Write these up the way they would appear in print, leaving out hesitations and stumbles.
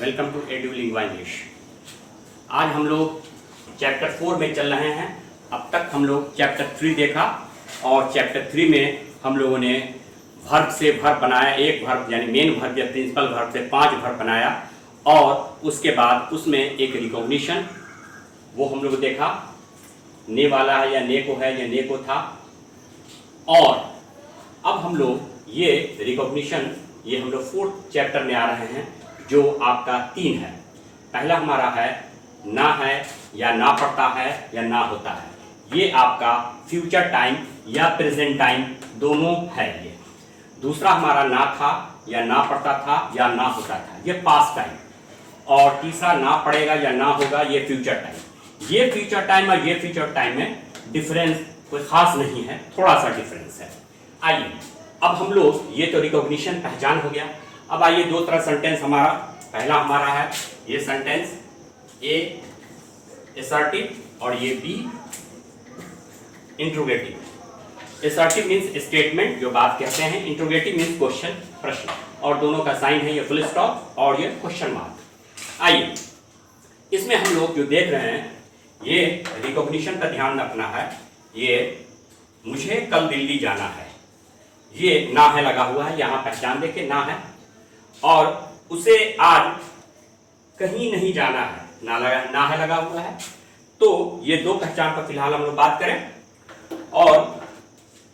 Welcome to एडुलिंग्वा English. आज हम लोग चैप्टर 4 में चल रहे हैं। अब तक हम लोग चैप्टर 3 देखा और चैप्टर 3 में हम लोगों ने वर्ब से वर्ब बनाया, एक वर्ब यानी मेन वर्ब या प्रिंसिपल वर्ब से 5 वर्ब बनाया और उसके बाद उसमें एक रिकॉग्निशन वो हम लोग देखा, ने वाला है या ने को है या ने को था। और अब हम लोग ये रिकॉग्निशन ये हम लोग 4th चैप्टर में आ रहे हैं जो आपका 3 है। पहला हमारा है ना है या ना पड़ता है या ना होता है। ये आपका फ्यूचर टाइम या प्रेजेंट टाइम दोनों है। ये दूसरा हमारा ना था या ना पड़ता था या ना होता था, ये पास्ट टाइम। और तीसरा ना पड़ेगा या ना होगा, ये फ्यूचर टाइम। ये फ्यूचर टाइम और ये फ्यूचर टाइम में डिफरेंस कोई खास नहीं है, थोड़ा सा डिफरेंस है। आइए अब हम लोग ये तो रिकॉग्निशन पहचान हो गया। अब आइए दो तरह सेंटेंस हमारा, पहला हमारा है ये सेंटेंस ए असर्टिव और ये B interrogative. Assertive means statement, जो बात कहते हैं। इंट्रोगेटिव मीन्स क्वेश्चन, प्रश्न, और दोनों का साइन है ये फुल स्टॉप और ये क्वेश्चन मार्क। आइए इसमें हम लोग जो देख रहे हैं ये रिकॉग्निशन का ध्यान रखना है। ये मुझे कल दिल्ली जाना है, ये ना है लगा हुआ है, यहां पहचान देखे ना है। और उसे आज कहीं नहीं जाना है, ना है लगा हुआ है। तो ये दो पहचान पर फिलहाल हम लोग बात करें। और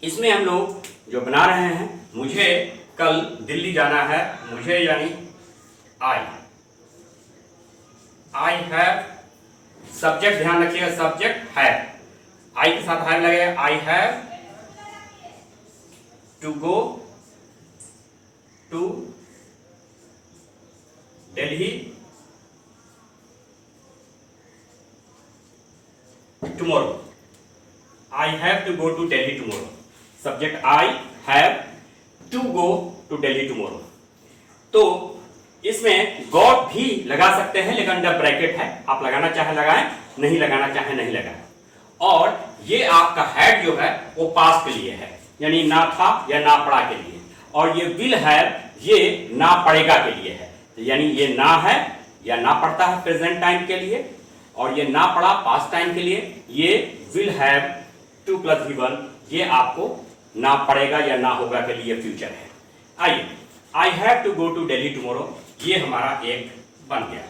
इसमें हम लोग जो बना रहे हैं मुझे कल दिल्ली जाना है, मुझे यानी आई हैव, सब्जेक्ट ध्यान रखिएगा, सब्जेक्ट हैव, आई के साथ हैव लगेगा। I have to go to Delhi tomorrow. I have to go to Delhi tomorrow. Subject I have to go to Delhi tomorrow. तो इसमें गॉट भी लगा सकते हैं लेकिन अंडर ब्रैकेट है, आप लगाना चाहे लगाएं, नहीं लगाना चाहे नहीं लगाएं। और ये आपका हैड जो है वो पास्ट के लिए है, यानी ना था या ना पड़ा के लिए। और ये विल हैव ये ना पड़ेगा के लिए है, यानी ये ना है या ना पड़ता है प्रेजेंट टाइम के लिए, और ये ना पड़ा पास्ट टाइम के लिए। ये विल हैव 2 + V1 ये आपको ना पड़ेगा या ना होगा के लिए फ्यूचर है। आइए I have to go to Delhi tomorrow, ये हमारा एक बन गया।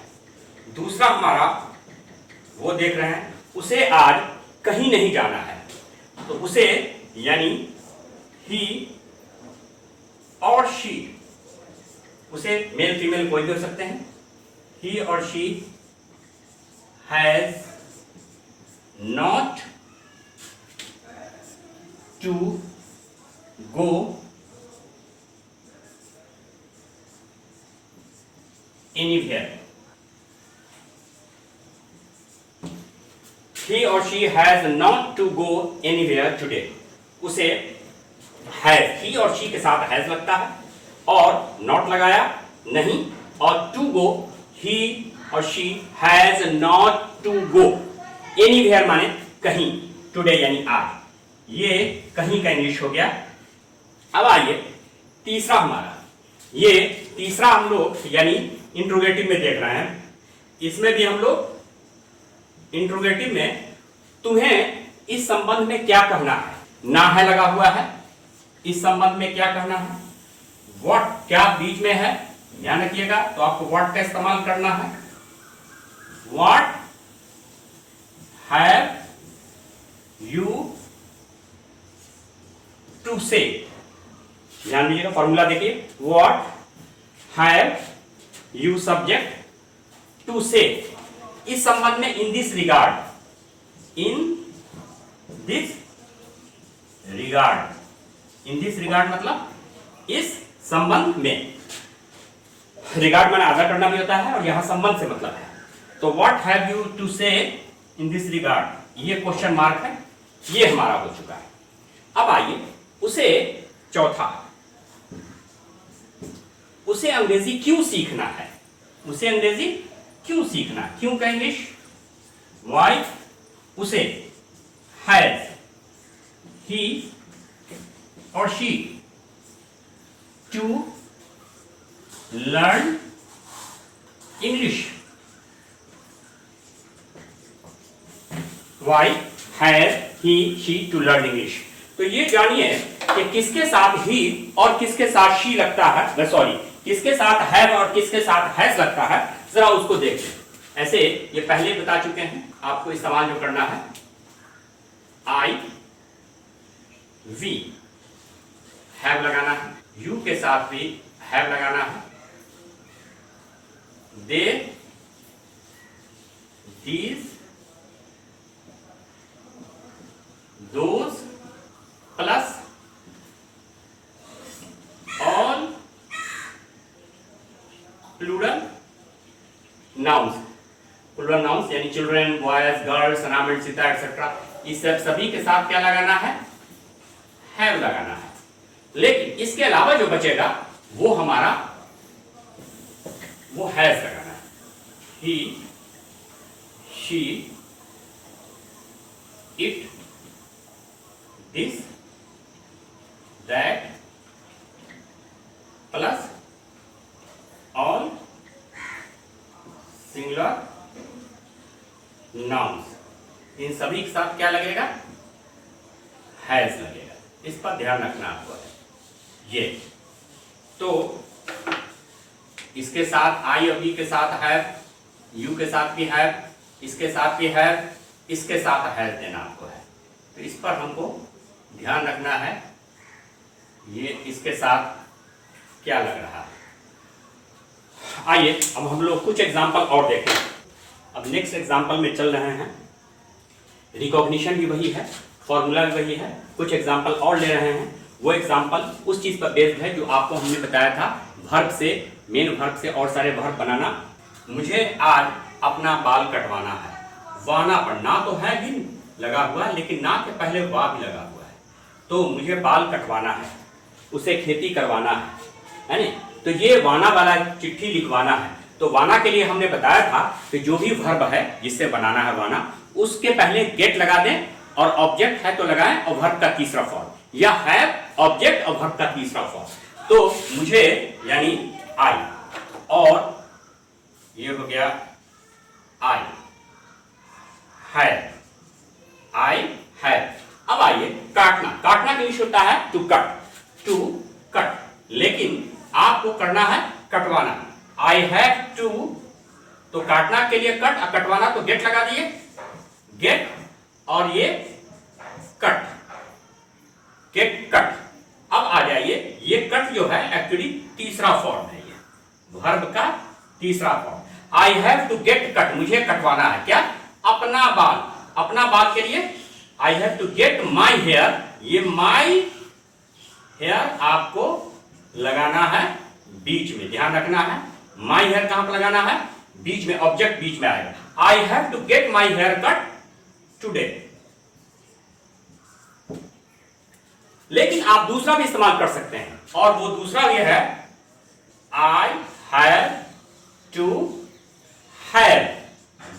दूसरा हमारा वो देख रहे हैं, उसे आज कहीं नहीं जाना है। तो उसे यानी ही और शी, उसे मेल फीमेल कोई भी हो सकते हैं। ही और she has not to go anywhere. He or she has not to go anywhere today. उसे has, he और she के साथ has लगता है और not लगाया नहीं, और to go he और she has not to go anywhere माने कहीं, today यानी आज, ये कहीं का इंग्लिश हो गया। अब आइए तीसरा हमारा, ये तीसरा हम लोग यानी इंट्रोगेटिव में देख रहे हैं। इसमें भी हम लोग इंट्रोगेटिव में तुम्हें इस संबंध में क्या कहना है, ना है लगा हुआ है, इस संबंध में क्या कहना है। व्हाट क्या बीच में है, ध्यान रखिएगा, तो आपको व्हाट का इस्तेमाल करना है। What have you to say, ध्यान दीजिएगा, फॉर्मूला देखिए। What have you subject to say, इस संबंध में in this regard, in this regard, in this regard मतलब इस संबंध में, रिगार्ड माने आदर करना भी होता है और यहां संबंध से मतलब है। तो व्हाट हैव यू टू से इन दिस रिगार्ड, ये क्वेश्चन मार्क है, ये हमारा हो चुका है। अब आइए उसे चौथा, उसे अंग्रेजी क्यों सीखना है, उसे अंग्रेजी क्यों सीखना, क्यों का इंग्लिश वाई, उसे हैज ही और she to learn English. Why has he she to learn English. तो ये जानिए कि किसके साथ ही और किसके साथ शी लगता है, सॉरी किसके साथ हैव और किसके साथ हैज लगता है, जरा उसको देखिए। ऐसे ये पहले बता चुके हैं, आपको इस्तेमाल जो करना है, आई वी हैव लगाना है, यू के साथ भी हैव लगाना है, they these those plus all plural nouns. Plural nouns यानी चिल्ड्रन, बॉयज, गर्ल्स, अनामेंट, सीता एक्सेट्रा, इस सब सभी के साथ क्या लगाना है, हैव लगाना है। लेकिन इसके अलावा जो बचेगा वो हमारा वो हैज लगाना है। He, she, it, this, that plus all singular nouns, इन सभी के साथ क्या लगेगा, हैज लगेगा। इस पर ध्यान रखना आपको है। ये तो इसके साथ आई और बी के साथ हैव, यू के साथ भी हैव, इसके साथ भी हैव, इसके साथ हैज देना आपको है। तो इस पर हमको ध्यान रखना है, ये इसके साथ क्या लग रहा है। आइए अब हम लोग कुछ एग्जाम्पल और देखें। अब नेक्स्ट एग्जाम्पल में चल रहे हैं, रिकॉग्निशन भी वही है, फॉर्मूला भी वही है, कुछ एग्जाम्पल और ले रहे हैं। वो एग्जाम्पल उस चीज पर बेस्ड है जो आपको हमने बताया था, वर्ब से, मेन वर्ब से और सारे वर्ब बनाना। मुझे आज अपना बाल कटवाना है, वाना पर ना तो है भी लगा हुआ है, लेकिन ना के पहले वाह भी लगा हुआ है। तो मुझे बाल कटवाना है, उसे खेती करवाना है नहीं? तो ये वाना वाला चिट्ठी लिखवाना है। तो वाना के लिए हमने बताया था कि जो भी वर्ब है जिससे बनाना है वाना, उसके पहले गेट लगा दें, और ऑब्जेक्ट है तो लगाएं, और वर्ब का तीसरा फॉर्म, या हैव ऑब्जेक्ट और वर्ब का तीसरा फॉर्म। तो मुझे यानी आई, और ये हो गया आई हैव, आई हैव। अब आइए काटना, काटना के इंग्लिश होता है टू कट, टू कट, लेकिन आपको करना है कटवाना। आई हैव टू, तो काटना के लिए कट, और कटवाना तो गेट लगा दिए, गेट और ये कट, गेट कट। अब आ जाइए, ये कट जो है एक्चुअली तीसरा फॉर्म है, ये वर्ब का तीसरा form. I have to get cut, मुझे कटवाना है क्या, अपना बाल। अपना बाल के लिए I have to get my hair, ये माई हेयर आपको लगाना है बीच में, ध्यान रखना है। माई हेयर कहां पर लगाना है, बीच में, ऑब्जेक्ट बीच में आएगा। I have to get my hair cut today. लेकिन आप दूसरा भी इस्तेमाल कर सकते हैं, और वो दूसरा ये है, आई हैव टू हैव।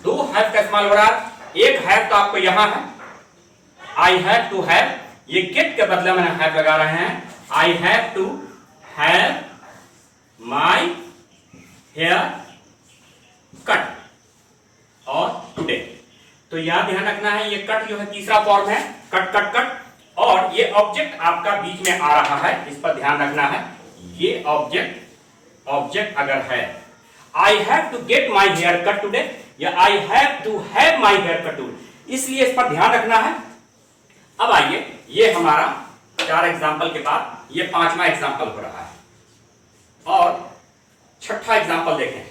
दो हैव का इस्तेमाल हो रहा है, एक हैव तो आपको यहां है, आई हैव टू हैव, ये गेट के बदले में हैव लगा रहे हैं। I have to have my hair cut और टुडे। तो यहां ध्यान रखना है, ये कट जो है तीसरा फॉर्म है, कट कट कट, और ये ऑब्जेक्ट आपका बीच में आ रहा है, इस पर ध्यान रखना है। ये ऑब्जेक्ट अगर है, I have to get my hair cut today, या I have to have my hair cut today, इसलिए इस पर ध्यान रखना है। अब आइए, ये हमारा 4 एग्जाम्पल के बाद ये 5वां एग्जाम्पल हो रहा है, और छठा एग्जाम्पल देखें,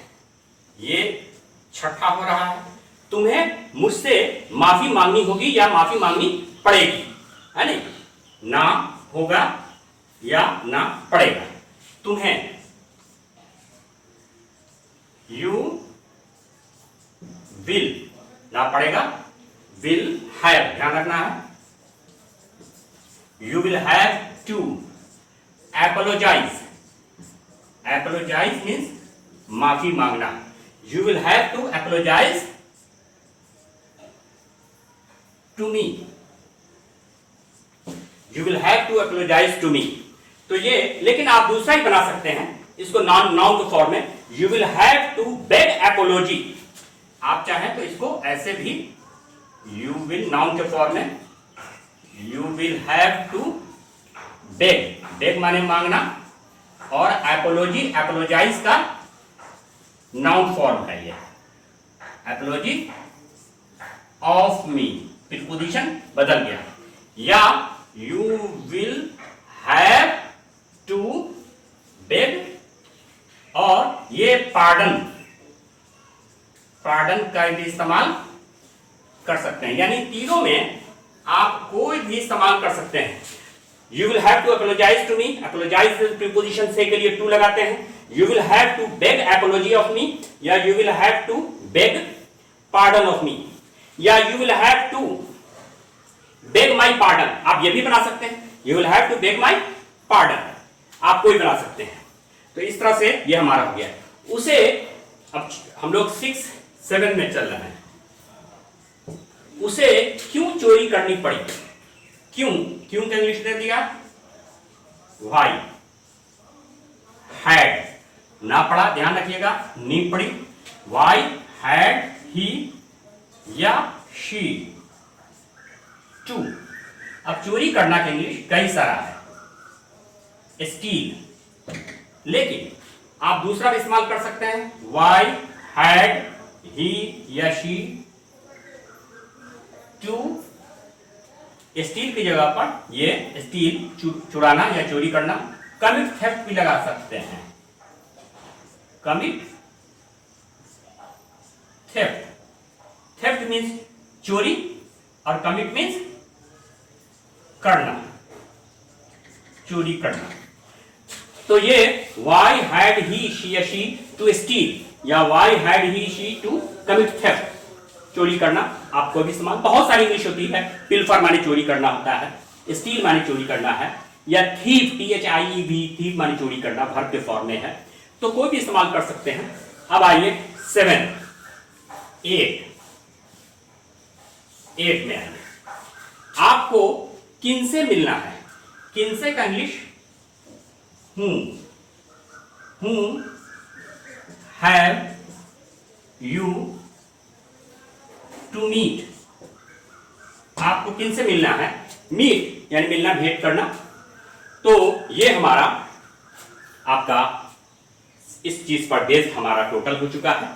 ये छठा हो रहा है। तुम्हें मुझसे माफी मांगनी होगी या माफी मांगनी पड़ेगी, है नहीं? ना होगा या ना पड़ेगा। तुम्हें, यू विल, ना पड़ेगा, विल हैव, ध्यान रखना है। You will have to apologize, apologize means माफी मांगना। You will have to apologise to me, you will have to apologise to me. तो ये, लेकिन आप दूसरा ही बना सकते हैं, इसको नाउन के फॉर्म में, you will have to beg apology. आप चाहें तो इसको ऐसे भी, यू विल नाउन के फॉर्म में, you will have to beg, beg माने मांगना, और एपोलॉजी, एपोलोजाइज का नाउन फॉर्म है ये, एपोलॉजी ऑफ मी, प्रीपोजिशन बदल गया, या you will have to beg, और ये पार्डन, पार्डन का भी इस्तेमाल कर सकते हैं। यानी तीनों में आप कोई भी इस्तेमाल कर सकते हैं। You will have to apologise to me, apologise preposition से के लिए टू लगाते हैं। You will have to beg apology of me, या you will have to beg pardon of me, या you will have to beg my pardon, आप ये भी बना सकते हैं, you will have to beg my pardon, आप कोई बना सकते हैं। तो इस तरह से ये हमारा हो गया। उसे अब हम लोग 6, 7 में चल रहे हैं। उसे क्यों चोरी करनी पड़ी? क्यों, क्यों का इंग्लिश दे दिया व्हाई, हैड, ना पढ़ा ध्यान रखिएगा, नी पढ़ी, व्हाई हैड ही या शी टू। अब चोरी करना का इंग्लिश कई सारा है, स्टील, लेकिन आप दूसरा भी इस्तेमाल कर सकते हैं, व्हाई हैड ही या शी टू। स्टील की जगह पर ये स्टील चुराना या चोरी करना, कमिट थेफ्ट भी लगा सकते हैं, कमिट थेफ्ट, थेफ्ट मीन्स चोरी और कमिट मीन्स करना, चोरी करना। तो ये वाई हैड ही शी या शी टू स्टील, या why had he she to commit theft, चोरी करना। आपको भी इस्तेमाल बहुत सारी इंग्लिश होती है, पिल्फर माने चोरी करना होता है, स्टील माने चोरी करना है, या थीफ, THIEV, थीफ माने चोरी करना, वर्ब के फॉर्म में है, तो कोई भी इस्तेमाल कर सकते हैं। अब आइए 7, 8 में आइए। आपको किनसे मिलना है? किनसे का English whom have you to meet। आपको किनसे मिलना है? मीट यानी मिलना, भेंट करना। तो ये हमारा आपका इस चीज पर बेस्ड हमारा टोटल हो चुका है।